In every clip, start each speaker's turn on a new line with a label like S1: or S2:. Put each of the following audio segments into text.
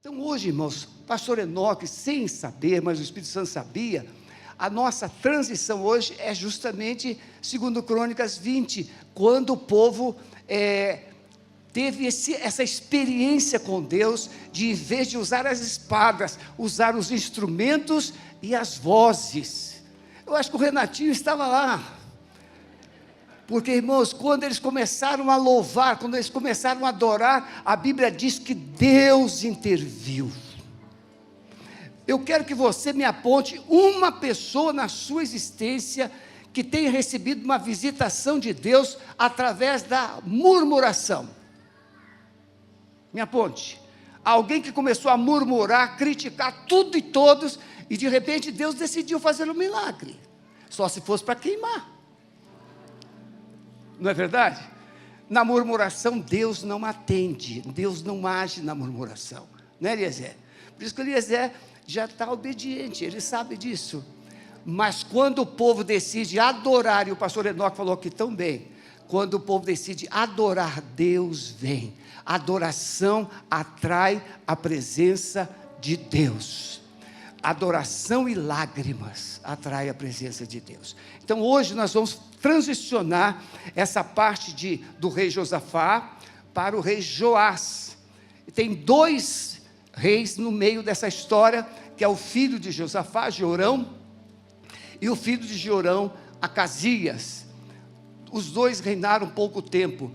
S1: Então hoje, irmãos, pastor Enoque, sem saber, mas o Espírito Santo sabia, a nossa transição hoje é justamente, segundo Crônicas 20, quando o povo teve essa experiência com Deus, de em vez de usar as espadas, usar os instrumentos e as vozes. Eu acho que o Renatinho estava lá, porque, irmãos, quando eles começaram a louvar, quando eles começaram a adorar, a Bíblia diz que Deus interviu. Eu quero que você me aponte uma pessoa na sua existência que tenha recebido uma visitação de Deus através da murmuração. Me aponte. Alguém que começou a murmurar, criticar tudo e todos, e de repente Deus decidiu fazer um milagre. Só se fosse para queimar. Não é verdade? Na murmuração Deus não atende, Deus não age na murmuração, não é, Eliezer? Por isso que Eliezer já está obediente, ele sabe disso. Mas quando o povo decide adorar, e o pastor Enoque falou aqui tão bem, quando o povo decide adorar, Deus vem. Adoração atrai a presença de Deus. Adoração e lágrimas atrai a presença de Deus. Então hoje nós vamos transicionar essa parte do rei Josafá para o rei Joás. Tem dois reis no meio dessa história, que é o filho de Josafá, Jorão, e o filho de Jorão, Acasias. Os dois reinaram pouco tempo.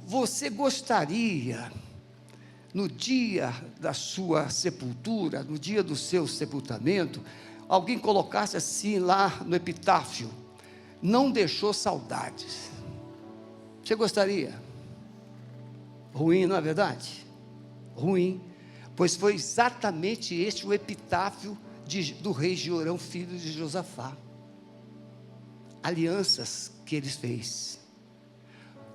S1: Você gostaria, no dia da sua sepultura, no dia do seu sepultamento, alguém colocasse assim lá no epitáfio: não deixou saudades? Você gostaria? Ruim, não é verdade? Ruim, pois foi exatamente este o epitáfio do rei Jorão, filho de Josafá. Alianças que ele fez.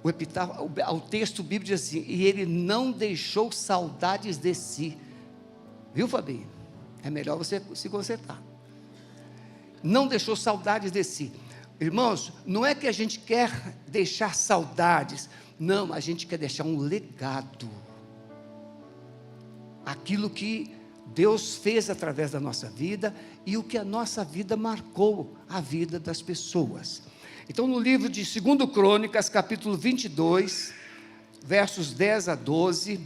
S1: O epitáfio, o texto bíblico diz assim: e ele não deixou saudades de si. Viu, Fabinho? É melhor você se consertar. Não deixou saudades de si. Irmãos, não é que a gente quer deixar saudades, não, a gente quer deixar um legado. Aquilo que Deus fez através da nossa vida e o que a nossa vida marcou a vida das pessoas. Então, no livro de 2 Crônicas, capítulo 22, versos 10 a 12,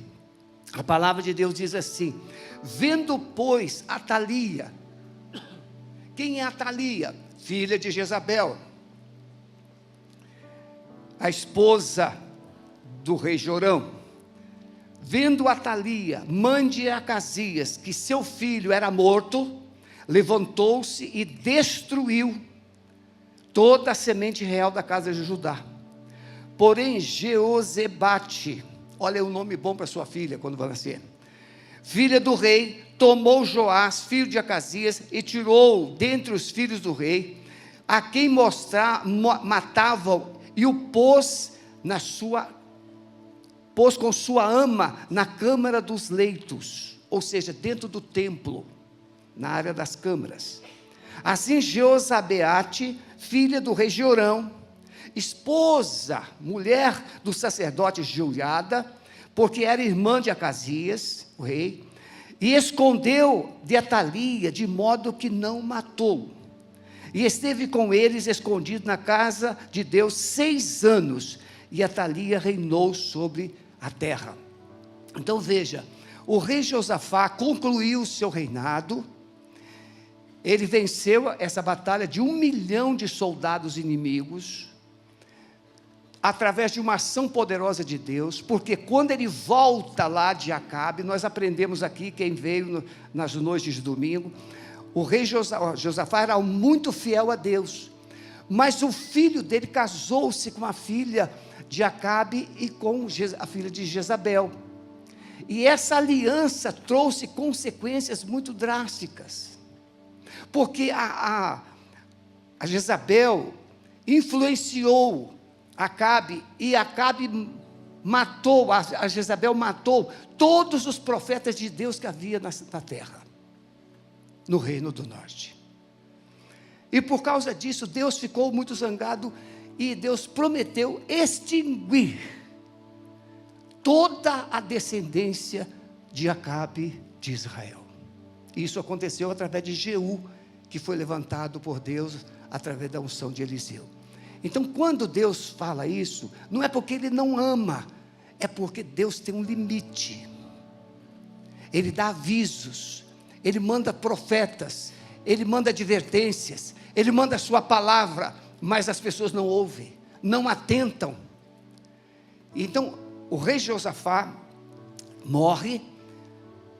S1: a palavra de Deus diz assim: vendo, pois, Atalia. Quem é Atalia? Filha de Jezabel, a esposa do rei Jorão. Vendo Atalia, mãe de Acasias, que seu filho era morto, levantou-se e destruiu toda a semente real da casa de Judá. Porém, Jeozebate, olha o nome bom para sua filha quando vai nascer, filha do rei, tomou Joás, filho de Acasias, e tirou dentre os filhos do rei, a quem matavam, e o pôs com sua ama na câmara dos leitos, ou seja, dentro do templo, na área das câmaras. Assim Jeozabeate, filha do rei Jorão, esposa, mulher do sacerdote Joiada, porque era irmã de Acasias, o rei, e escondeu de Atalia, de modo que não matou, e esteve com eles escondido na casa de Deus 6 anos, e Atalia reinou sobre a terra. Então veja, o rei Josafá concluiu o seu reinado. Ele venceu essa batalha de 1 milhão de soldados inimigos, através de uma ação poderosa de Deus, porque quando ele volta lá de Acabe, nós aprendemos aqui, quem veio nas noites de domingo, o rei Josafá era muito fiel a Deus, mas o filho dele casou-se com a filha de Acabe e com a filha de Jezabel, e essa aliança trouxe consequências muito drásticas, porque a Jezabel influenciou Acabe, e Acabe matou, a Jezabel matou todos os profetas de Deus que havia na terra, no reino do norte. E por causa disso, Deus ficou muito zangado, e Deus prometeu extinguir toda a descendência de Acabe, de Israel. Isso aconteceu através de Jeú, que foi levantado por Deus através da unção de Eliseu. Então, quando Deus fala isso, não é porque Ele não ama, é porque Deus tem um limite. Ele dá avisos, Ele manda profetas, Ele manda advertências, Ele manda a sua palavra, mas as pessoas não ouvem, não atentam. Então, o rei Josafá morre,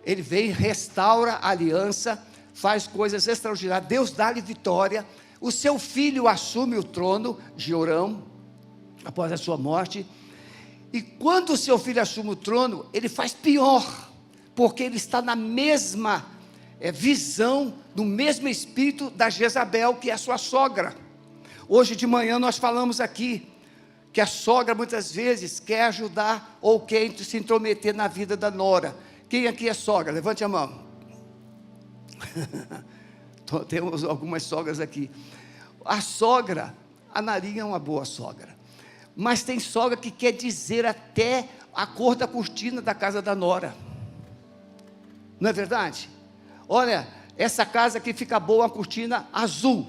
S1: ele vem, restaura a aliança, faz coisas extraordinárias, Deus dá-lhe vitória, o seu filho assume o trono, Jorão, após a sua morte, e quando o seu filho assume o trono, ele faz pior, porque ele está na mesma visão, no mesmo espírito da Jezabel, que é a sua sogra. Hoje de manhã nós falamos aqui, que a sogra muitas vezes quer ajudar, ou quer se intrometer na vida da nora. Quem aqui é sogra? Levante a mão. Temos algumas sogras aqui. A sogra, a Narinha é uma boa sogra, mas tem sogra que quer dizer até a cor da cortina da casa da nora. Não é verdade? Olha, essa casa aqui fica boa, a cortina azul.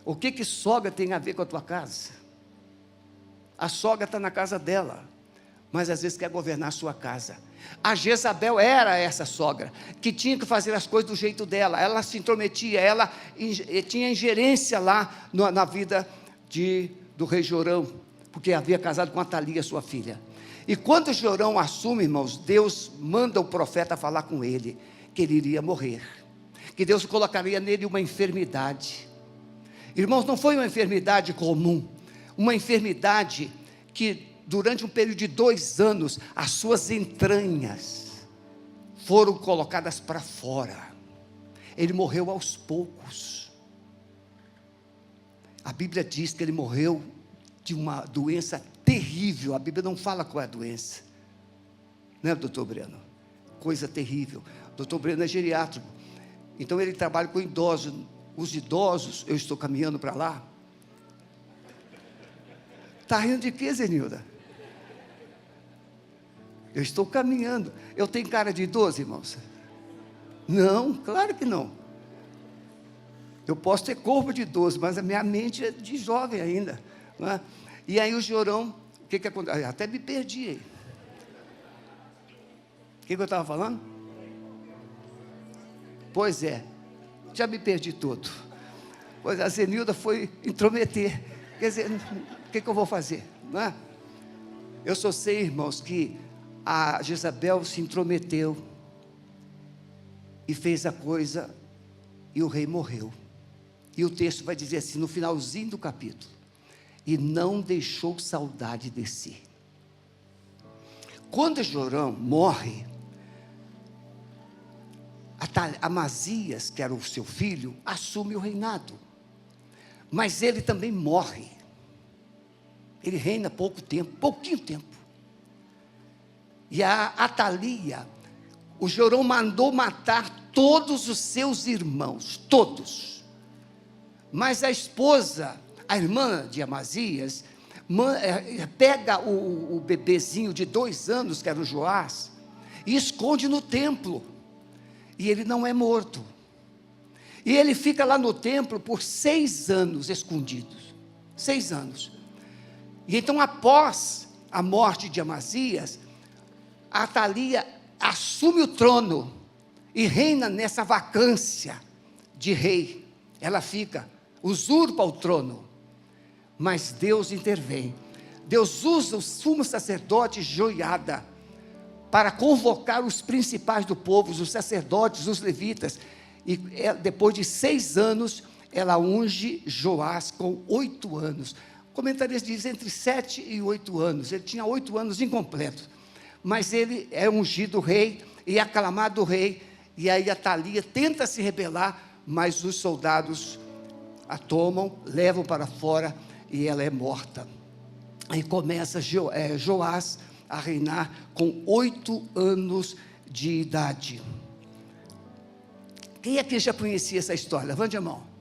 S1: O que sogra tem a ver com a tua casa? A sogra está na casa dela, mas às vezes quer governar a sua casa. A Jezabel era essa sogra, que tinha que fazer as coisas do jeito dela, ela se intrometia, ela tinha ingerência lá na vida do rei Jorão, porque havia casado com Atalia, sua filha. E quando Jorão assume, irmãos, Deus manda o profeta falar com ele, que ele iria morrer, que Deus colocaria nele uma enfermidade. Irmãos, não foi uma enfermidade comum, uma enfermidade que durante um período de 2 anos, as suas entranhas foram colocadas para fora. Ele morreu aos poucos. A Bíblia diz que ele morreu de uma doença terrível. A Bíblia não fala qual é a doença, né, doutor Breno? Coisa terrível. Doutor Breno é geriátrico, então ele trabalha com idosos. Os idosos, eu estou caminhando para lá. Está rindo de quê, Zenilda? Eu estou caminhando. Eu tenho cara de idoso, irmãos? Não, claro que não. Eu posso ter corpo de idoso, mas a minha mente é de jovem ainda, não é? E aí o Jorão, o que aconteceu? Até me perdi aí. O que eu estava falando? Pois é, já me perdi todo. Pois a Zenilda foi intrometer. Quer dizer, o que eu vou fazer? Não é? Eu só sei, irmãos, que a Jezabel se intrometeu e fez a coisa, e o rei morreu. E o texto vai dizer assim, no finalzinho do capítulo: e não deixou saudade de si. Quando Jorão morre, Amazias, que era o seu filho, assume o reinado, mas ele também morre. Ele reina pouco tempo, pouquinho tempo. E a Atalia, o Jorão mandou matar todos os seus irmãos, todos. Mas a esposa, a irmã de Amazias, pega o bebezinho de 2 anos, que era o Joás, e esconde no templo. E ele não é morto. E ele fica lá no templo por 6 anos escondidos. 6 anos. E então, após a morte de Amazias, a Atalia assume o trono e reina nessa vacância de rei. Ela fica, usurpa o trono. Mas Deus intervém. Deus usa o sumo sacerdote Joiada para convocar os principais do povo, os sacerdotes, os levitas. E depois de 6 anos, ela unge Joás com 8 anos. Comentaristas dizem entre 7 e 8 anos. Ele tinha 8 anos incompletos. Mas ele é ungido rei e aclamado rei. E aí a Atalia tenta se rebelar, mas os soldados a tomam, levam para fora e ela é morta. Aí começa Joás a reinar com 8 anos de idade. Quem aqui já conhecia essa história? Levante a mão.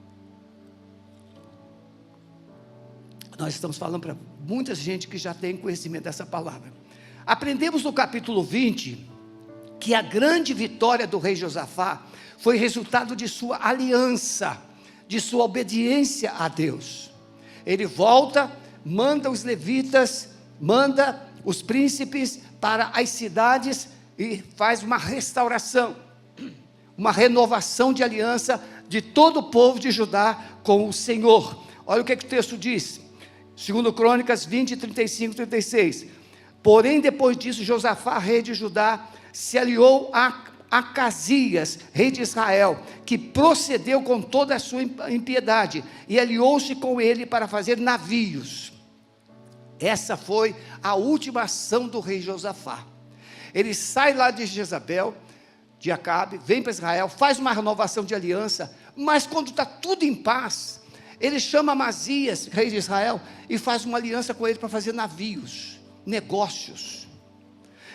S1: Nós estamos falando para muita gente que já tem conhecimento dessa palavra. Aprendemos no capítulo 20, que a grande vitória do rei Josafá foi resultado de sua aliança, de sua obediência a Deus. Ele volta, manda os levitas, manda os príncipes para as cidades e faz uma restauração, uma renovação de aliança de todo o povo de Judá com o Senhor. Olha o que o texto diz, 2 Crônicas 20, 35 e 36. Porém, depois disso, Josafá, rei de Judá, se aliou a Acasias, rei de Israel, que procedeu com toda a sua impiedade, e aliou-se com ele para fazer navios. Essa foi a última ação do rei Josafá. Ele sai lá de Jezabel, de Acabe, vem para Israel, faz uma renovação de aliança, mas quando está tudo em paz, ele chama Amazias, rei de Israel, e faz uma aliança com ele para fazer navios, negócios.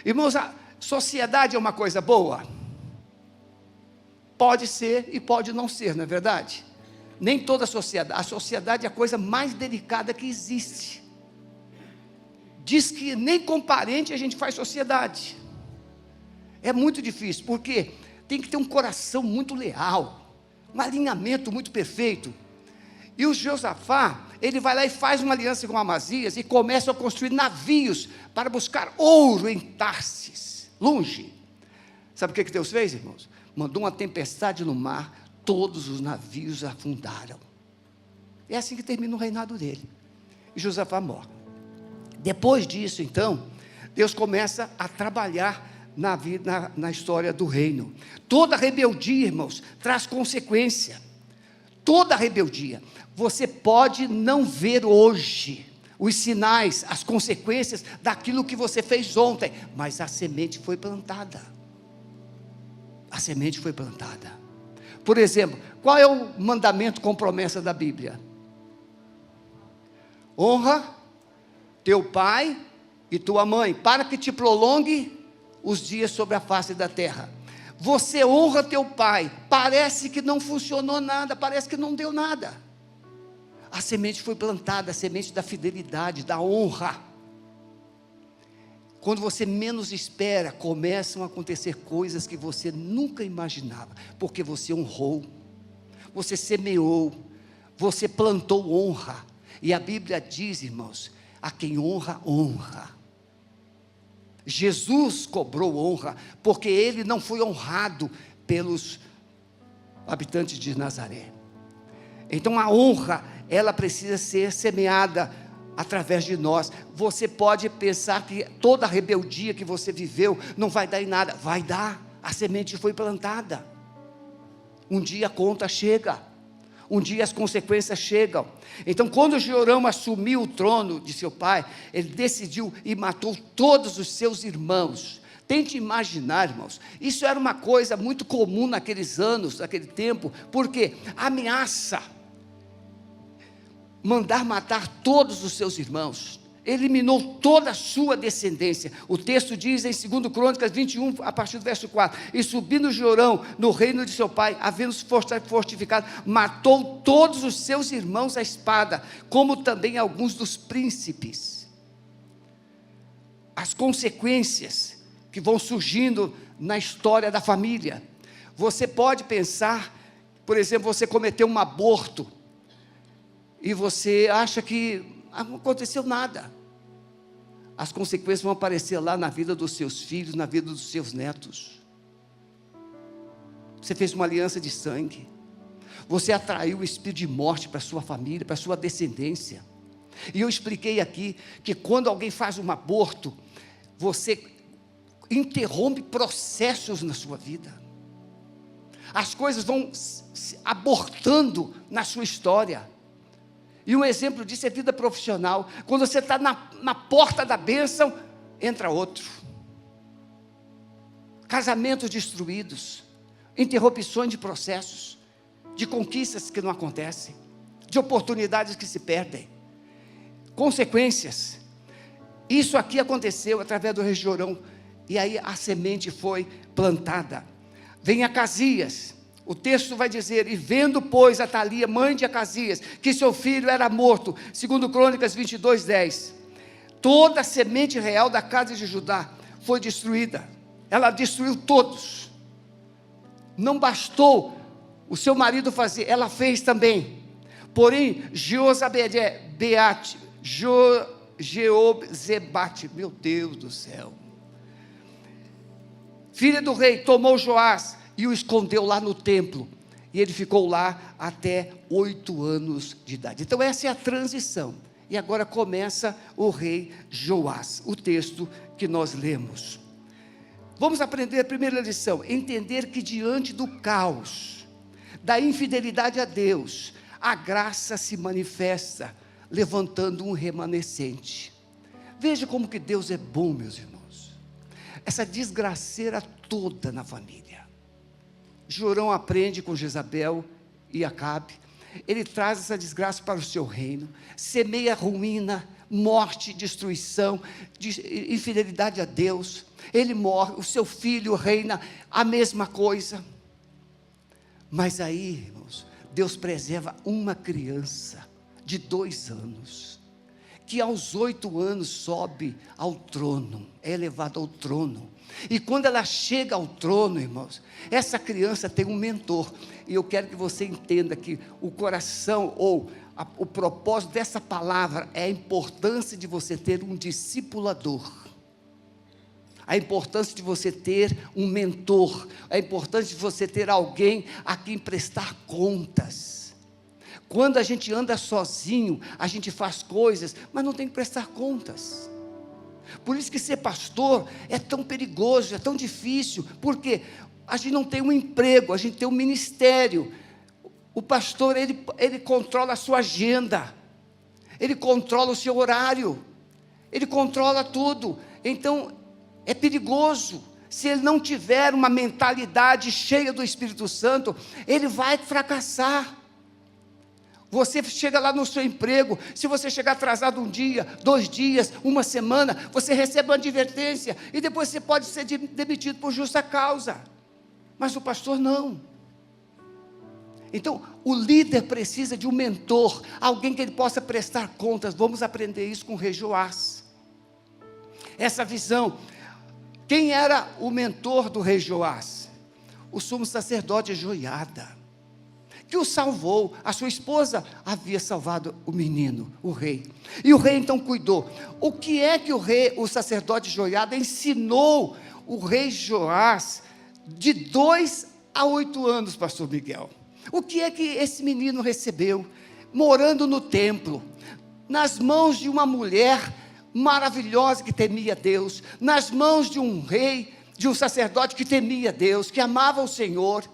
S1: Irmãos, a sociedade é uma coisa boa? Pode ser e pode não ser, não é verdade? Nem toda a sociedade é a coisa mais delicada que existe. Diz que nem com parente a gente faz sociedade. É muito difícil, porque tem que ter um coração muito leal, um alinhamento muito perfeito. E o Josafá, ele vai lá e faz uma aliança com Amazias, e começa a construir navios, para buscar ouro em Tarsis, longe. Sabe o que Deus fez, irmãos? Mandou uma tempestade no mar, todos os navios afundaram. É assim que termina o reinado dele, e Josafá morre. Depois disso, então, Deus começa a trabalhar na história do reino. Toda rebeldia, irmãos, traz consequência. Toda rebeldia. Você pode não ver hoje os sinais, as consequências daquilo que você fez ontem, mas a semente foi plantada. A semente foi plantada. Por exemplo, qual é o mandamento com promessa da Bíblia? Honra teu pai e tua mãe, para que te prolongue os dias sobre a face da terra. Você honra teu pai, parece que não funcionou nada, parece que não deu nada. A semente foi plantada, a semente da fidelidade, da honra. Quando você menos espera, começam a acontecer coisas que você nunca imaginava, porque você honrou, você semeou, você plantou honra. E a Bíblia diz, irmãos, a quem honra, honra. Jesus cobrou honra, porque ele não foi honrado pelos habitantes de Nazaré. Então a honra, ela precisa ser semeada através de nós. Você pode pensar que toda a rebeldia que você viveu não vai dar em nada. Vai dar, a semente foi plantada. Um dia a conta chega, um dia as consequências chegam. Então, quando Jeorão assumiu o trono de seu pai, ele decidiu e matou todos os seus irmãos. Tente imaginar, irmãos, isso era uma coisa muito comum naqueles anos, naquele tempo, porque ameaça, mandar matar todos os seus irmãos, eliminou toda a sua descendência. O texto diz em 2 Crônicas 21, a partir do verso 4, e subindo Jeorão no reino de seu pai, havendo-se fortificado, matou todos os seus irmãos à espada, como também alguns dos príncipes. As consequências que vão surgindo na história da família. Você pode pensar, por exemplo, você cometeu um aborto, e você acha que não aconteceu nada. As consequências vão aparecer lá na vida dos seus filhos, na vida dos seus netos. Você fez uma aliança de sangue, você atraiu o espírito de morte para a sua família, para a sua descendência. E eu expliquei aqui, que quando alguém faz um aborto, você interrompe processos na sua vida. As coisas vão abortando na sua história. E um exemplo disso é vida profissional. Quando você está na porta da bênção, entra outro. Casamentos destruídos, interrupções de processos, de conquistas que não acontecem, de oportunidades que se perdem, consequências. Isso aqui aconteceu através do rei Jeorão, e aí a semente foi plantada. Vem Acasias. O texto vai dizer, e vendo, pois, Atalia, mãe de Acasias, que seu filho era morto, 2 Crônicas 22, 10, toda a semente real da casa de Judá foi destruída, ela destruiu todos. Não bastou o seu marido fazer, ela fez também. Porém, Jeobzebate, meu Deus do céu, filha do rei, tomou Joás e o escondeu lá no templo, e ele ficou lá até 8 anos de idade. Então essa é a transição, e agora começa o rei Joás, o texto que nós lemos. Vamos aprender a primeira lição, entender que diante do caos, da infidelidade a Deus, a graça se manifesta, levantando um remanescente. Veja como que Deus é bom, meus irmãos. Essa desgraceira toda na família. Jorão aprende com Jezabel e Acabe. Ele traz essa desgraça para o seu reino, semeia ruína, morte, destruição, infidelidade a Deus. Ele morre, o seu filho reina, a mesma coisa. Mas aí, irmãos, Deus preserva uma criança de 2 anos, que aos 8 anos sobe ao trono, é elevada ao trono. E quando ela chega ao trono, irmãos, essa criança tem um mentor. E eu quero que você entenda que o coração ou o propósito dessa palavra é a importância de você ter um discipulador, a importância de você ter um mentor, a importância de você ter alguém a quem prestar contas. Quando a gente anda sozinho, a gente faz coisas, mas não tem que prestar contas. Por isso que ser pastor é tão perigoso, é tão difícil, porque a gente não tem um emprego, a gente tem um ministério. O pastor, ele controla a sua agenda, ele controla o seu horário, ele controla tudo. Então é perigoso. Se ele não tiver uma mentalidade cheia do Espírito Santo, ele vai fracassar. Você chega lá no seu emprego, se você chegar atrasado 1 dia, 2 dias, 1 semana, você recebe uma advertência, e depois você pode ser demitido por justa causa. Mas o pastor não. Então, o líder precisa de um mentor, alguém que ele possa prestar contas. Vamos aprender isso com o rei Joás. Essa visão. Quem era o mentor do rei Joás? O sumo sacerdote Joiada, que o salvou. A sua esposa havia salvado o menino, o rei, e o rei então cuidou. O que é que o sacerdote Joiada ensinou o rei Joás de 2 a 8 anos, pastor Miguel? O que é que esse menino recebeu? Morando no templo, nas mãos de uma mulher maravilhosa que temia Deus, nas mãos de um rei, de um sacerdote que temia Deus, que amava o Senhor.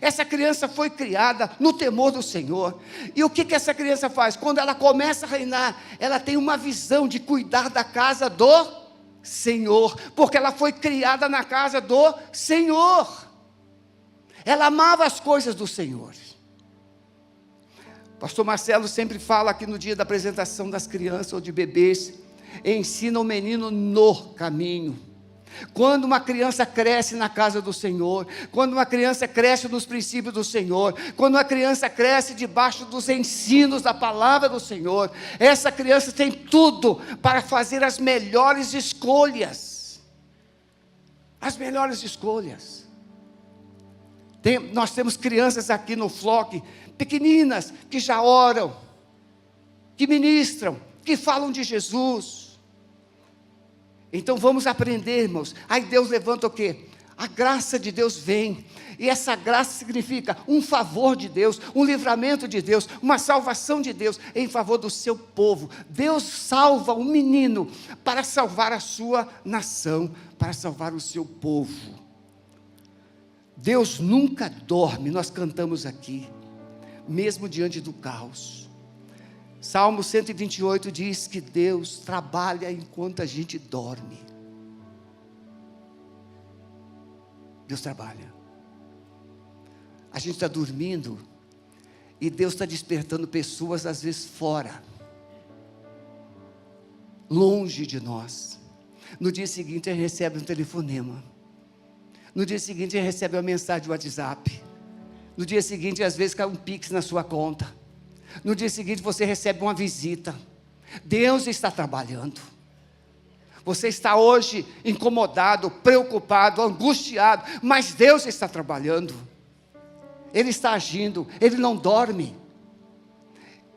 S1: Essa criança foi criada no temor do Senhor. E o que essa criança faz? Quando ela começa a reinar, ela tem uma visão de cuidar da casa do Senhor, porque ela foi criada na casa do Senhor. Ela amava as coisas do Senhor. Pastor Marcelo sempre fala aqui no dia da apresentação das crianças ou de bebês, ensina o menino no caminho. Quando uma criança cresce na casa do Senhor, quando uma criança cresce nos princípios do Senhor, quando uma criança cresce debaixo dos ensinos da palavra do Senhor, essa criança tem tudo para fazer as melhores escolhas. As melhores escolhas. Nós temos crianças aqui no flock, pequeninas, que já oram, que ministram, que falam de Jesus. Então vamos aprender, irmãos. Aí Deus levanta o quê? A graça de Deus vem, e essa graça significa um favor de Deus, um livramento de Deus, uma salvação de Deus em favor do seu povo. Deus salva um menino para salvar a sua nação, para salvar o seu povo. Deus nunca dorme, nós cantamos aqui, mesmo diante do caos. Salmo 128 diz que Deus trabalha enquanto a gente dorme. Deus trabalha. A gente está dormindo e Deus está despertando pessoas às vezes fora, longe de nós. No dia seguinte a gente recebe um telefonema. No dia seguinte a gente recebe uma mensagem de WhatsApp. No dia seguinte às vezes cai um Pix na sua conta. No dia seguinte você recebe uma visita. Deus está trabalhando. Você está hoje incomodado, preocupado, angustiado, mas Deus está trabalhando. Ele está agindo, Ele não dorme.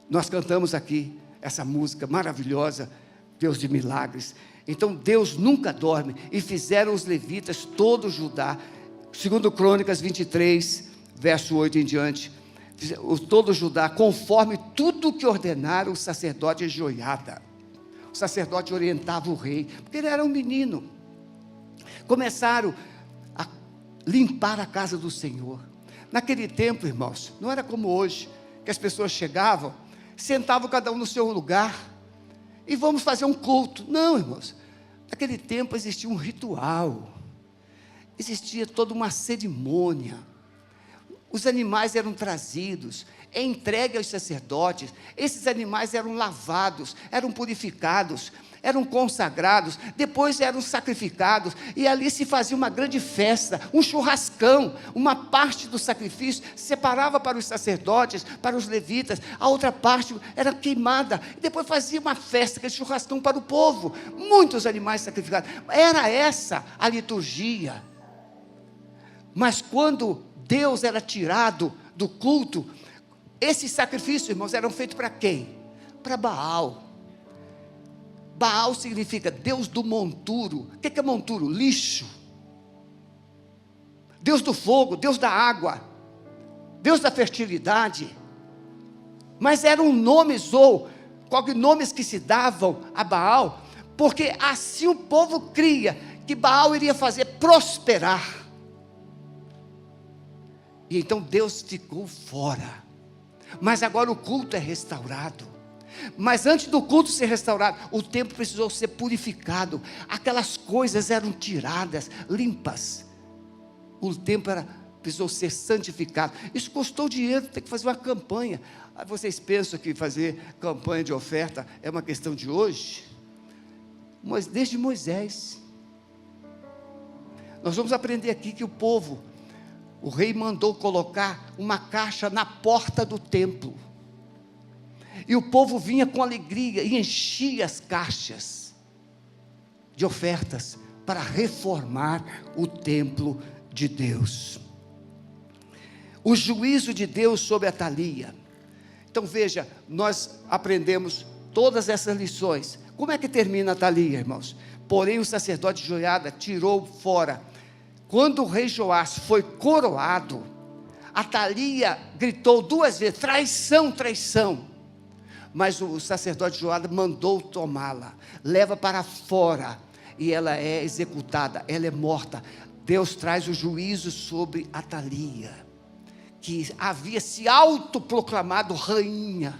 S1: Nós cantamos aqui essa música maravilhosa, Deus de milagres. Então Deus nunca dorme, e fizeram os levitas, todo Judá, segundo Crônicas 23, verso 8 em diante, todo Judá, conforme tudo que ordenaram o sacerdote Joiada. O sacerdote orientava o rei, porque ele era um menino. Começaram a limpar a casa do Senhor. Naquele tempo, irmãos, não era como hoje, que as pessoas chegavam, sentavam cada um no seu lugar, e vamos fazer um culto. Não, irmãos, naquele tempo existia um ritual, existia toda uma cerimônia. Os animais eram trazidos, entregues aos sacerdotes. Esses animais eram lavados, eram purificados, eram consagrados, depois eram sacrificados, e ali se fazia uma grande festa, um churrascão. Uma parte do sacrifício separava para os sacerdotes, para os levitas, a outra parte era queimada, e depois fazia uma festa, aquele churrascão para o povo, muitos animais sacrificados. Era essa a liturgia. Mas quando Deus era tirado do culto, esses sacrifícios, irmãos, eram feitos para quem? Para Baal. Baal significa Deus do monturo. O que é monturo? Lixo. Deus do fogo, Deus da água, Deus da fertilidade. Mas eram nomes ou cognomes que se davam a Baal, porque assim o povo cria que Baal iria fazer prosperar. E então Deus ficou fora. Mas agora o culto é restaurado. Mas antes do culto ser restaurado, o templo precisou ser purificado. Aquelas coisas eram tiradas, limpas. O templo precisou ser santificado. Isso custou dinheiro, tem que fazer uma campanha. Aí vocês pensam que fazer campanha de oferta é uma questão de hoje? Mas desde Moisés. Nós vamos aprender aqui que o rei mandou colocar uma caixa na porta do templo. E o povo vinha com alegria e enchia as caixas de ofertas para reformar o templo de Deus. O juízo de Deus sobre Atalia. Então veja, nós aprendemos todas essas lições. Como é que termina Atalia, irmãos? Porém o sacerdote Joiada tirou fora. Quando o rei Joás foi coroado, Atalia gritou 2 vezes, traição, traição. Mas o sacerdote Joiada mandou tomá-la, leva para fora, e ela é executada, ela é morta. Deus traz o juízo sobre Atalia, que havia se autoproclamado rainha,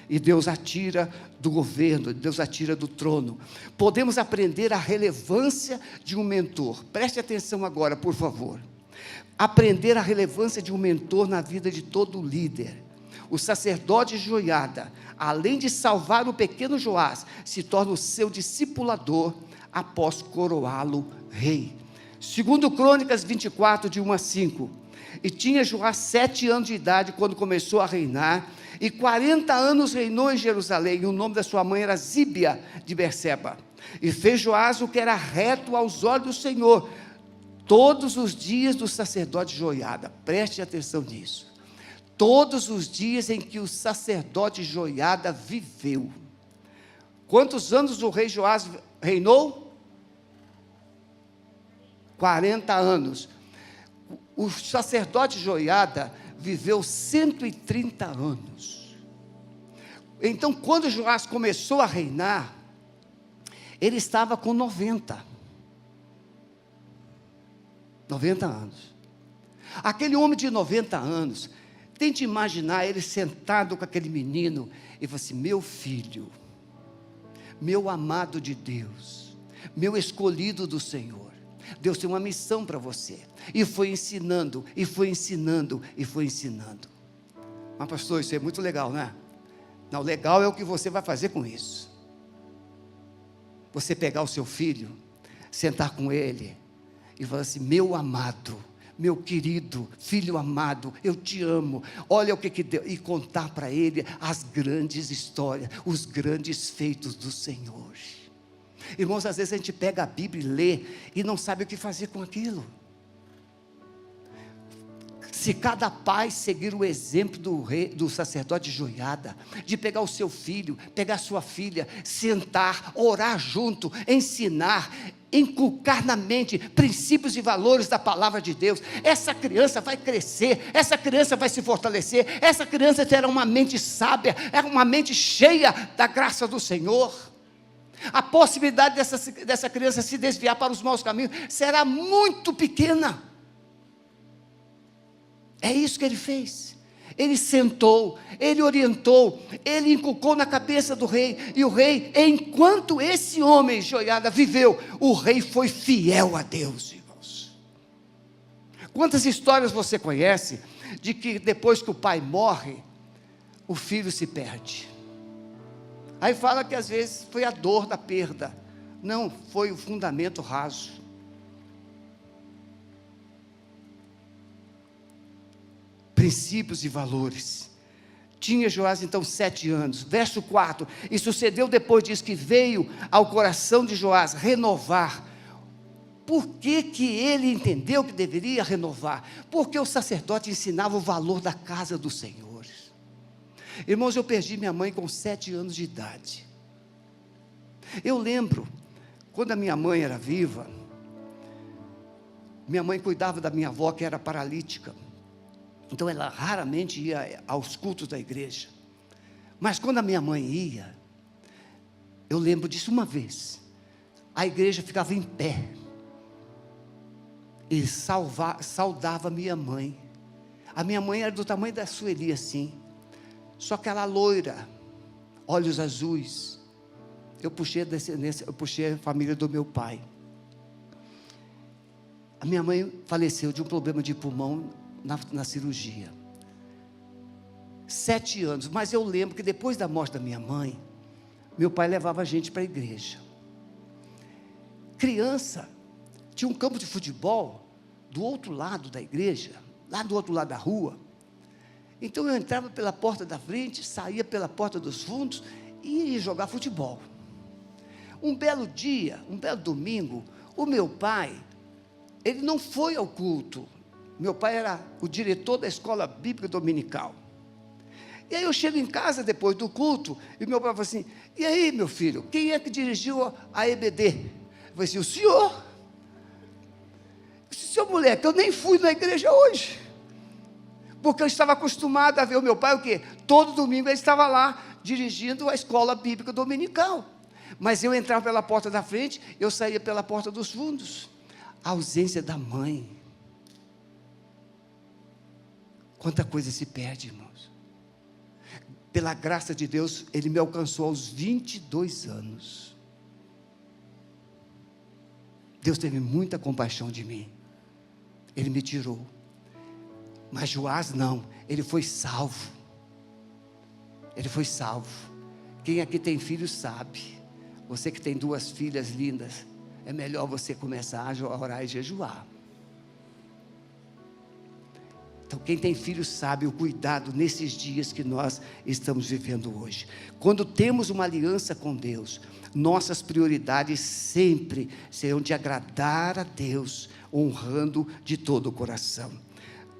S1: e Deus a tira do governo, Deus a tira do trono. Podemos aprender a relevância de um mentor. Preste atenção agora, por favor. Aprender a relevância de um mentor na vida de todo líder. O sacerdote Joiada, além de salvar o pequeno Joás, se torna o seu discipulador após coroá-lo rei. Segundo Crônicas 24, de 1 a 5. E tinha Joás 7 anos de idade quando começou a reinar, e 40 anos reinou em Jerusalém, e o nome da sua mãe era Zíbia de Berseba. E fez Joás o que era reto aos olhos do Senhor, todos os dias do sacerdote Joiada. Preste atenção nisso. Todos os dias em que o sacerdote Joiada viveu. Quantos anos o rei Joás reinou? 40 anos. O sacerdote Joiada viveu 130 anos. Então, quando Joás começou a reinar, ele estava com 90 anos. Aquele homem de 90 anos, tente imaginar ele sentado com aquele menino e falou assim: meu filho, meu amado de Deus, meu escolhido do Senhor, Deus tem uma missão para você. E foi ensinando, e foi ensinando, e foi ensinando. Mas pastor, isso é muito legal, né? Não, legal é o que você vai fazer com isso. Você pegar o seu filho, sentar com ele e falar assim: meu amado, meu querido, filho amado, eu te amo, olha o que deu, e contar para ele as grandes histórias, os grandes feitos do Senhor. Irmãos, às vezes a gente pega a Bíblia e lê e não sabe o que fazer com aquilo. Se cada pai seguir o exemplo do sacerdote Joiada, de pegar o seu filho, pegar a sua filha, sentar, orar junto, ensinar, inculcar na mente princípios e valores da palavra de Deus, essa criança vai crescer, essa criança vai se fortalecer, essa criança terá uma mente sábia, uma mente cheia da graça do Senhor. A possibilidade dessa criança se desviar para os maus caminhos será muito pequena. É isso que ele fez. Ele sentou, ele orientou, ele inculcou na cabeça do rei, e o rei, enquanto esse homem Joiada viveu, o rei foi fiel a Deus, irmãos. Quantas histórias você conhece, de que depois que o pai morre, o filho se perde? Aí fala que às vezes foi a dor da perda, não, foi o fundamento raso. Princípios e valores. Tinha Joás então 7 anos, verso 4, e sucedeu depois disso que veio ao coração de Joás renovar. Por que que ele entendeu que deveria renovar? Porque o sacerdote ensinava o valor da casa do Senhor. Irmãos, eu perdi minha mãe com 7 anos de idade. Eu lembro, quando a minha mãe era viva, minha mãe cuidava da minha avó que era paralítica. Então ela raramente ia aos cultos da igreja. Mas quando a minha mãe ia, eu lembro disso uma vez, a igreja ficava em pé, e saudava minha mãe. A minha mãe era do tamanho da Sueli assim, só que ela loira, olhos azuis. Eu puxei a família do meu pai. A minha mãe faleceu de um problema de pulmão na cirurgia. 7 anos, mas eu lembro que depois da morte da minha mãe, meu pai levava a gente para a igreja. Criança, tinha um campo de futebol do outro lado da igreja, lá do outro lado da rua. Então eu entrava pela porta da frente, saía pela porta dos fundos e ia jogar futebol. Um belo dia, um belo domingo, o meu pai, ele não foi ao culto. Meu pai era o diretor da escola bíblica dominical. E aí eu chego em casa depois do culto, e meu pai falou assim: e aí, meu filho, quem é que dirigiu a EBD? Eu falei assim: o senhor. Eu disse: seu moleque, eu nem fui na igreja hoje, porque eu estava acostumado a ver o meu pai, o quê? Todo domingo ele estava lá, dirigindo a escola bíblica dominical. Mas eu entrava pela porta da frente, eu saía pela porta dos fundos. A ausência da mãe. Quanta coisa se perde, irmãos. Pela graça de Deus, ele me alcançou aos 22 anos. Deus teve muita compaixão de mim. Ele me tirou. Mas Joás não, ele foi salvo. Ele foi salvo. Quem aqui tem filho sabe. Você que tem 2 filhas lindas, é melhor você começar a orar e jejuar. Então quem tem filho sabe o cuidado nesses dias que nós estamos vivendo hoje. Quando temos uma aliança com Deus, nossas prioridades sempre serão de agradar a Deus, honrando de todo o coração.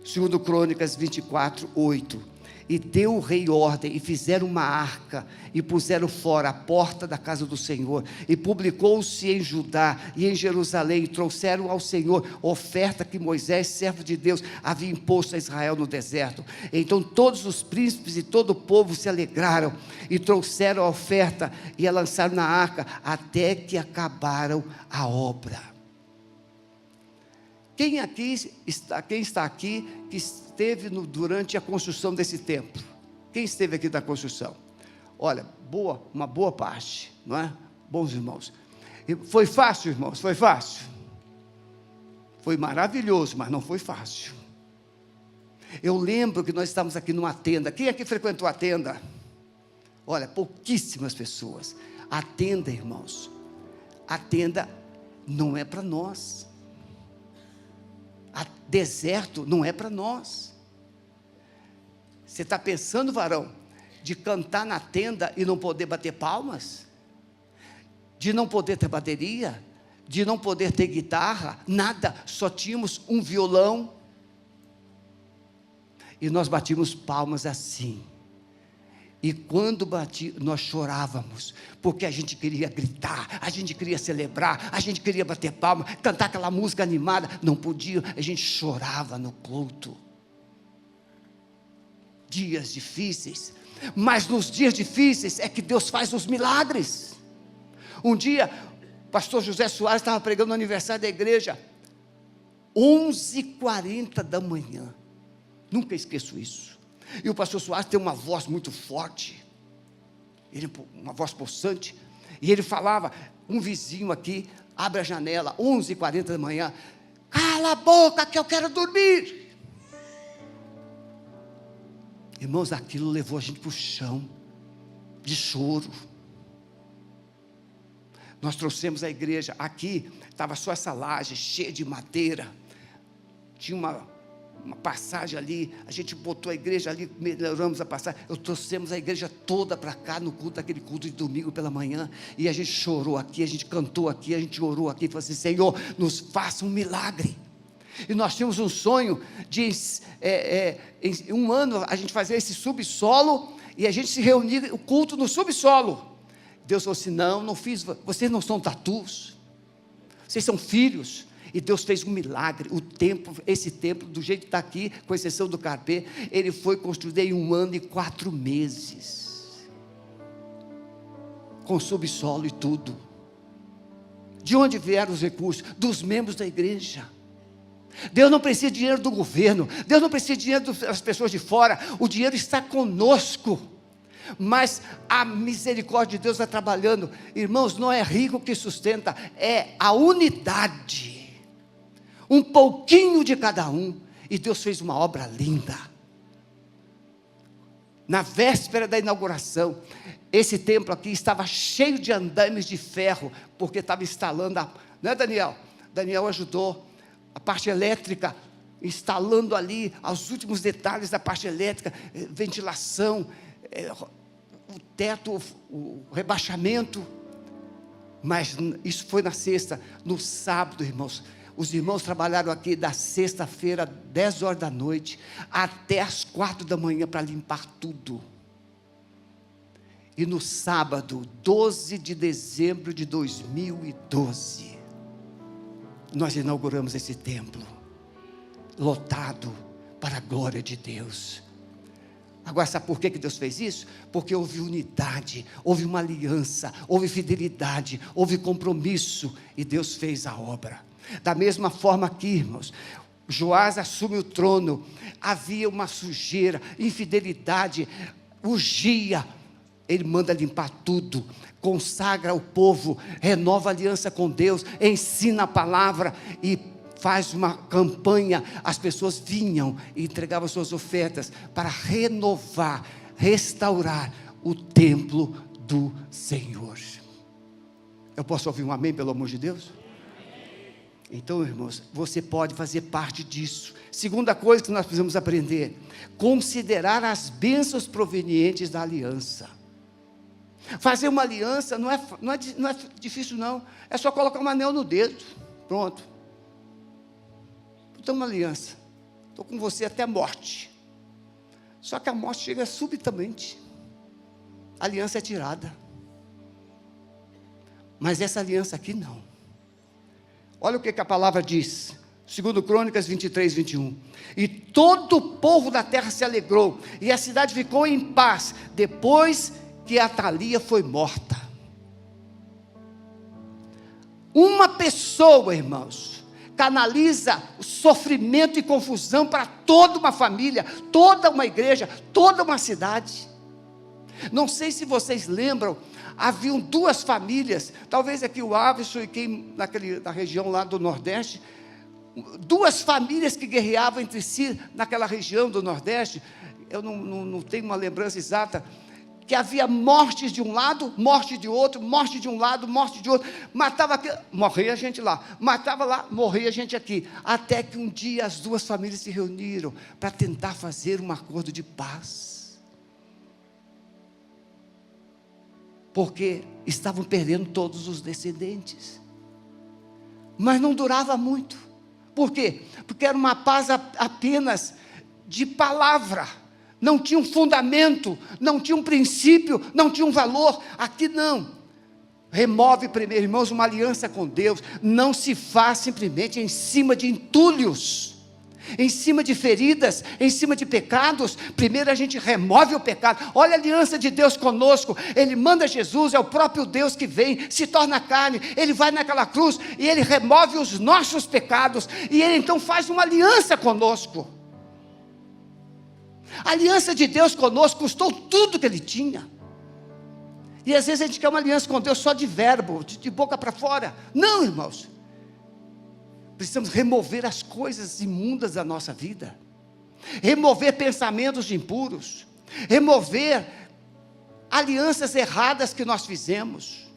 S1: 2 Crônicas 24, 8. E deu o rei ordem, e fizeram uma arca, e puseram fora a porta da casa do Senhor, e publicou-se em Judá e em Jerusalém, e trouxeram ao Senhor oferta que Moisés, servo de Deus, havia imposto a Israel no deserto. Então todos os príncipes e todo o povo se alegraram, e trouxeram a oferta, e a lançaram na arca, até que acabaram a obra. Quem está aqui que esteve durante a construção desse templo? Quem esteve aqui da construção? Olha, uma boa parte, não é? Bons irmãos. Foi fácil, irmãos? Foi fácil? Foi maravilhoso, mas não foi fácil. Eu lembro que nós estávamos aqui numa tenda. Quem aqui frequentou a tenda? Olha, pouquíssimas pessoas. A tenda, irmãos, a tenda não é para nós. Deserto não é para nós. Você está pensando, varão, de cantar na tenda e não poder bater palmas? de não poder ter bateria, de não poder ter guitarra, nada, só tínhamos um violão, e nós batíamos palmas assim, e quando bati, nós chorávamos, porque a gente queria gritar, a gente queria celebrar, a gente queria bater palma, cantar aquela música animada, não podia, a gente chorava no culto. Dias difíceis, mas nos dias difíceis é que Deus faz os milagres. Um dia, o pastor José Soares estava pregando no aniversário da igreja, 11h40 da manhã, nunca esqueço isso, e o pastor Soares tem uma voz muito forte, uma voz possante, e ele falava, um vizinho aqui, abre a janela, 11h40 da manhã, cala a boca que eu quero dormir. Irmãos, aquilo levou a gente para o chão, de choro. Nós trouxemos a igreja, aqui estava só essa laje, cheia de madeira, tinha uma passagem ali, a gente botou a igreja ali, melhoramos a passagem, trouxemos a igreja toda para cá, no culto, aquele culto de domingo pela manhã, e a gente chorou aqui, a gente cantou aqui, a gente orou aqui, falou assim, Senhor, nos faça um milagre. E nós tínhamos um sonho de, em um ano, a gente fazer esse subsolo, e a gente se reunir, o culto no subsolo. Deus falou assim, não fiz, vocês não são tatus, vocês são filhos. E Deus fez um milagre, esse templo, do jeito que está aqui, com exceção do carpê, ele foi construído em 1 ano e 4 meses, com subsolo e tudo. De onde vieram os recursos? Dos membros da igreja. Deus não precisa de dinheiro do governo, Deus não precisa de dinheiro das pessoas de fora, o dinheiro está conosco, mas a misericórdia de Deus vai trabalhando. Irmãos, não é rico que sustenta, é a unidade, um pouquinho de cada um, e Deus fez uma obra linda. Na véspera da inauguração, esse templo aqui estava cheio de andames de ferro, porque estava instalando, não é Daniel? Daniel ajudou, a parte elétrica, instalando ali, os últimos detalhes da parte elétrica, ventilação, o teto, o rebaixamento, mas isso foi na sexta. No sábado, irmãos, os irmãos trabalharam aqui da sexta-feira, 10 horas da noite, até as 4 da manhã, para limpar tudo, e no sábado, 12 de dezembro de 2012, nós inauguramos esse templo, lotado, para a glória de Deus. Agora, sabe por que Deus fez isso? Porque houve unidade, houve uma aliança, houve fidelidade, houve compromisso, e Deus fez a obra. Da mesma forma aqui, irmãos, Joás assume o trono, havia uma sujeira, infidelidade, urgia, ele manda limpar tudo, consagra o povo, renova a aliança com Deus, ensina a palavra e faz uma campanha. As pessoas vinham e entregavam suas ofertas para renovar, restaurar o templo do Senhor. Eu posso ouvir um amém, pelo amor de Deus? Então, irmãos, você pode fazer parte disso. Segunda coisa que nós precisamos aprender: considerar as bênçãos provenientes da aliança. Fazer uma aliança não é difícil, não. É só colocar um anel no dedo, pronto. Então, uma aliança, estou com você até a morte. Só que a morte chega subitamente, a aliança é tirada. Mas essa aliança aqui não. Olha o que a palavra diz, 2 Crônicas 23, 21. E todo o povo da terra se alegrou, e a cidade ficou em paz, depois que Atalia foi morta. Uma pessoa, irmãos, canaliza o sofrimento e confusão para toda uma família, toda uma igreja, toda uma cidade. Não sei se vocês lembram, haviam 2 famílias, talvez aqui o Averson e quem na região lá do Nordeste, 2 famílias que guerreavam entre si naquela região do Nordeste. Eu não tenho uma lembrança exata, que havia mortes de um lado, morte de outro, morte de um lado, morte de outro, matava aqui, morria gente lá, matava lá, morria gente aqui, até que um dia as 2 famílias se reuniram para tentar fazer um acordo de paz. porque estavam perdendo todos os descendentes. Mas não durava muito. Por quê? Porque era uma paz apenas de palavra, não tinha um fundamento, não tinha um princípio, não tinha um valor. Aqui não. Remove primeiro, irmãos, uma aliança com Deus não se faz simplesmente em cima de entulhos, em cima de feridas, em cima de pecados. Primeiro a gente remove o pecado. Olha a aliança de Deus conosco. Ele manda Jesus, é o próprio Deus que vem, se torna carne, Ele vai naquela cruz, e Ele remove os nossos pecados, e Ele então faz uma aliança conosco. A aliança de Deus conosco custou tudo que Ele tinha. E às vezes a gente quer uma aliança com Deus só de verbo, de boca para fora. Não, irmãos. Precisamos remover as coisas imundas da nossa vida, remover pensamentos impuros, remover alianças erradas que nós fizemos.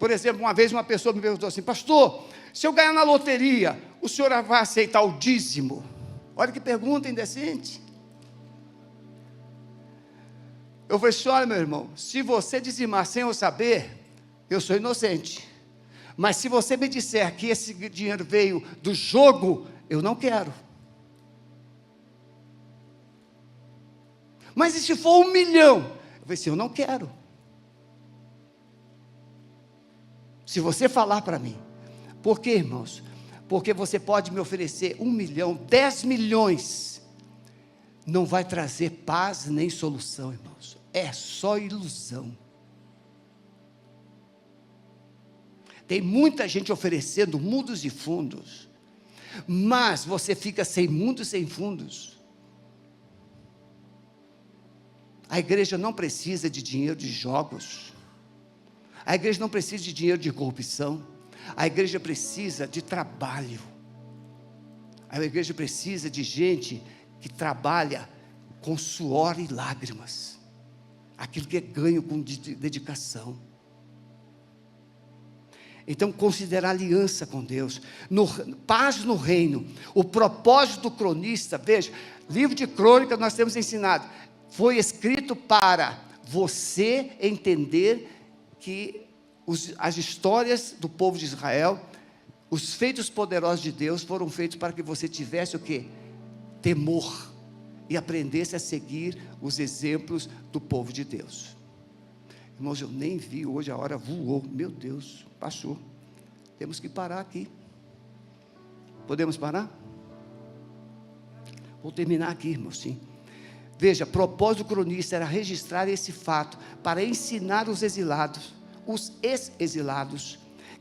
S1: Por exemplo, uma vez uma pessoa me perguntou assim: pastor, se eu ganhar na loteria, o senhor vai aceitar o dízimo? Olha que pergunta indecente. Eu falei assim: olha, meu irmão, se você dizimar sem eu saber, eu sou inocente. Mas se você me disser que esse dinheiro veio do jogo, eu não quero. Mas e se for 1 milhão? Eu falei assim: eu não quero. Se você falar para mim. Por quê, irmãos? Porque você pode me oferecer 1 milhão, 10 milhões. Não vai trazer paz nem solução, irmãos. É só ilusão. Tem muita gente oferecendo mundos e fundos, mas você fica sem mundos e sem fundos. A igreja não precisa de dinheiro de jogos, a igreja não precisa de dinheiro de corrupção, a igreja precisa de trabalho, a igreja precisa de gente que trabalha com suor e lágrimas, aquilo que é ganho com dedicação. Então, considerar aliança com Deus, paz no reino. O propósito do cronista, veja, livro de crônica nós temos ensinado, foi escrito para você entender que as histórias do povo de Israel, os feitos poderosos de Deus foram feitos para que você tivesse o quê? Temor, e aprendesse a seguir os exemplos do povo de Deus. Irmãos, eu nem vi hoje, a hora voou, meu Deus, passou. Temos que parar aqui. Podemos parar? Vou terminar aqui, irmãos, sim. Veja, propósito do cronista era registrar esse fato, para ensinar os exilados, os ex-exilados,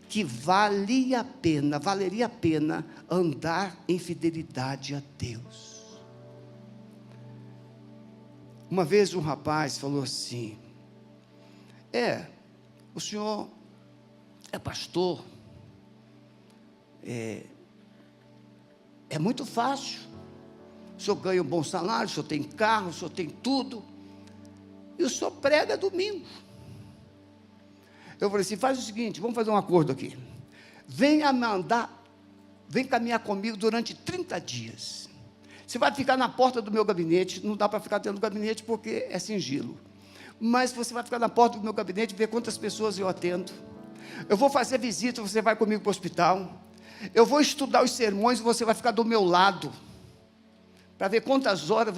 S1: que valeria a pena andar em fidelidade a Deus. Uma vez um rapaz falou assim: o senhor é pastor, é muito fácil, o senhor ganha um bom salário, o senhor tem carro, o senhor tem tudo, e o senhor prega domingo. Eu falei assim: faz o seguinte, vamos fazer um acordo aqui, vem caminhar comigo durante 30 dias, você vai ficar na porta do meu gabinete, não dá para ficar dentro do gabinete porque é sigilo, mas você vai ficar na porta do meu gabinete, ver quantas pessoas eu atendo, eu vou fazer visita, você vai comigo para o hospital, eu vou estudar os sermões, você vai ficar do meu lado, para ver quantas horas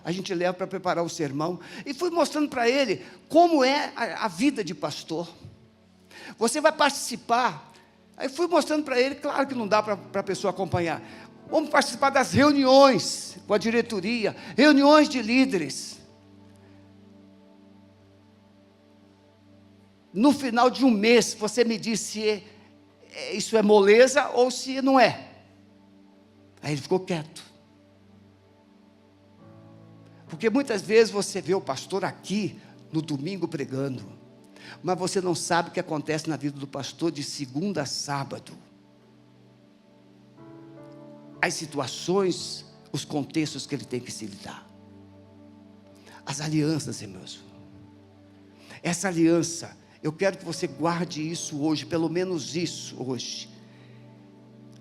S1: a gente leva para preparar o sermão, e fui mostrando para ele, como é a vida de pastor, você vai participar, aí fui mostrando para ele, claro que não dá para a pessoa acompanhar, vamos participar das reuniões, com a diretoria, reuniões de líderes, no final de um mês, você me diz se isso é moleza ou se não é. Aí ele ficou quieto. Porque muitas vezes você vê o pastor aqui, no domingo pregando, mas você não sabe o que acontece na vida do pastor de segunda a sábado. As situações, os contextos que ele tem que se lidar. As alianças, irmãos. Essa aliança, eu quero que você guarde isso hoje, pelo menos isso hoje.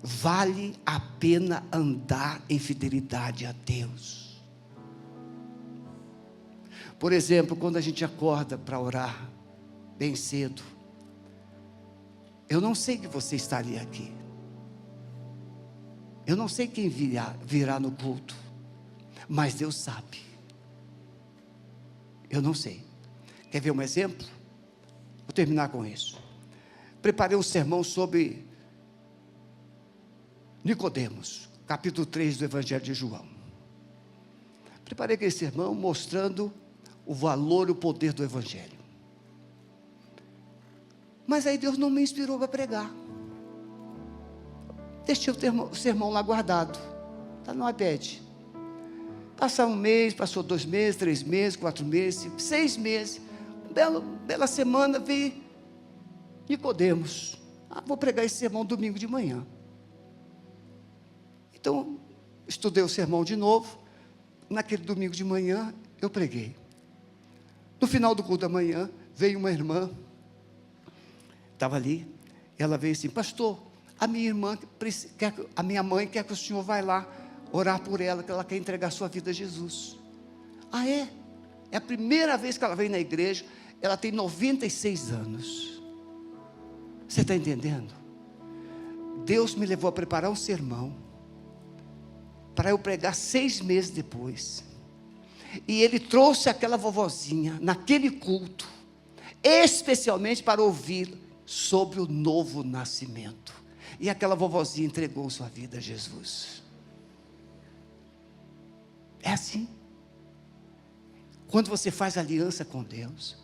S1: Vale a pena andar em fidelidade a Deus. Por exemplo, quando a gente acorda para orar, bem cedo, eu não sei que você estaria aqui, eu não sei quem virá no culto, mas Deus sabe, eu não sei. Quer ver um exemplo? Vou terminar com isso. Preparei um sermão sobre Nicodemos, capítulo 3 do Evangelho de João. Preparei aquele sermão mostrando o valor e o poder do Evangelho. Mas aí Deus não me inspirou para pregar. Deixei o sermão lá guardado, está no iPad. Passou um mês, passou 2 meses, 3 meses, 4 meses, 6 meses. Bela semana veio Nicodemos. Vou pregar esse sermão domingo de manhã. Então, estudei o sermão de novo. Naquele domingo de manhã, eu preguei. No final do culto da manhã, veio uma irmã, estava ali, ela veio assim: pastor, a minha mãe quer que o senhor vá lá orar por ela, que ela quer entregar sua vida a Jesus. Ah, é? É a primeira vez que ela vem na igreja, ela tem 96 anos. Você está entendendo? Deus me levou a preparar um sermão, para eu pregar 6 meses depois, e Ele trouxe aquela vovozinha, naquele culto, especialmente para ouvir sobre o novo nascimento, e aquela vovozinha entregou sua vida a Jesus. É assim, quando você faz aliança com Deus,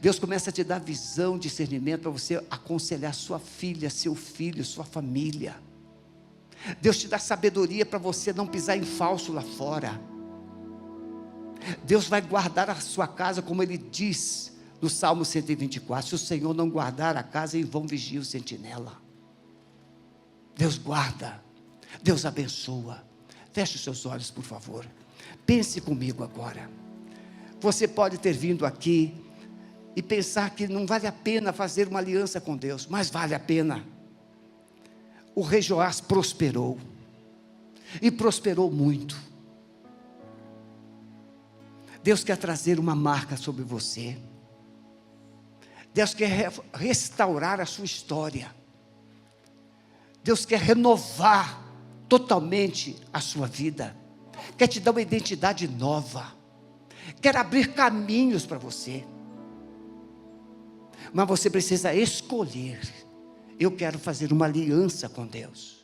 S1: Deus começa a te dar visão, discernimento, para você aconselhar sua filha, seu filho, sua família. Deus te dá sabedoria para você não pisar em falso lá fora. Deus vai guardar a sua casa, como Ele diz no Salmo 124, se o Senhor não guardar a casa, em vão vigia o sentinela. Deus guarda, Deus abençoa. Feche os seus olhos, por favor. Pense comigo agora. Você pode ter vindo aqui e pensar que não vale a pena fazer uma aliança com Deus, mas vale a pena. O rei Joás prosperou, e prosperou muito. Deus quer trazer uma marca sobre você. Deus quer restaurar a sua história. Deus quer renovar totalmente a sua vida. Quer te dar uma identidade nova. Quer abrir caminhos para você. Mas você precisa escolher: eu quero fazer uma aliança com Deus.